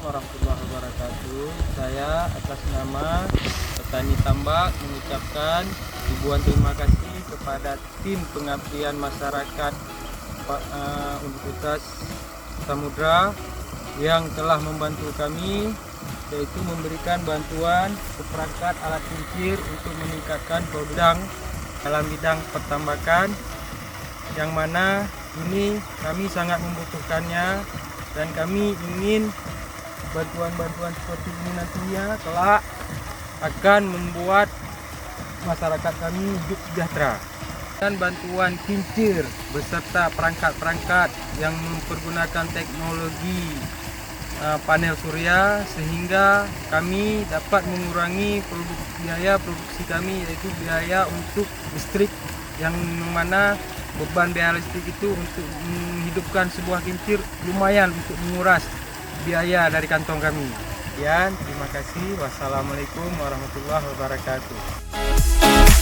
warahmatullahi wabarakatuh. Saya atas nama petani tambak mengucapkan ribuan terima kasih kepada tim pengabdian masyarakat Universitas Samudra yang telah membantu kami, yaitu memberikan bantuan seperangkat alat kincir untuk meningkatkan produk dalam bidang pertambakan, yang mana ini kami sangat membutuhkannya, dan kami ingin bantuan-bantuan seperti ini nantinya kelak akan membuat masyarakat kami hidup sejahtera. Dan bantuan kincir beserta perangkat-perangkat yang mempergunakan teknologi panel surya, sehingga kami dapat mengurangi biaya produksi kami, yaitu biaya untuk listrik, yang mana beban biaya listrik itu untuk menghidupkan sebuah kincir lumayan untuk menguras biaya dari kantong kami. Sekian, terima kasih. Wassalamualaikum warahmatullahi wabarakatuh.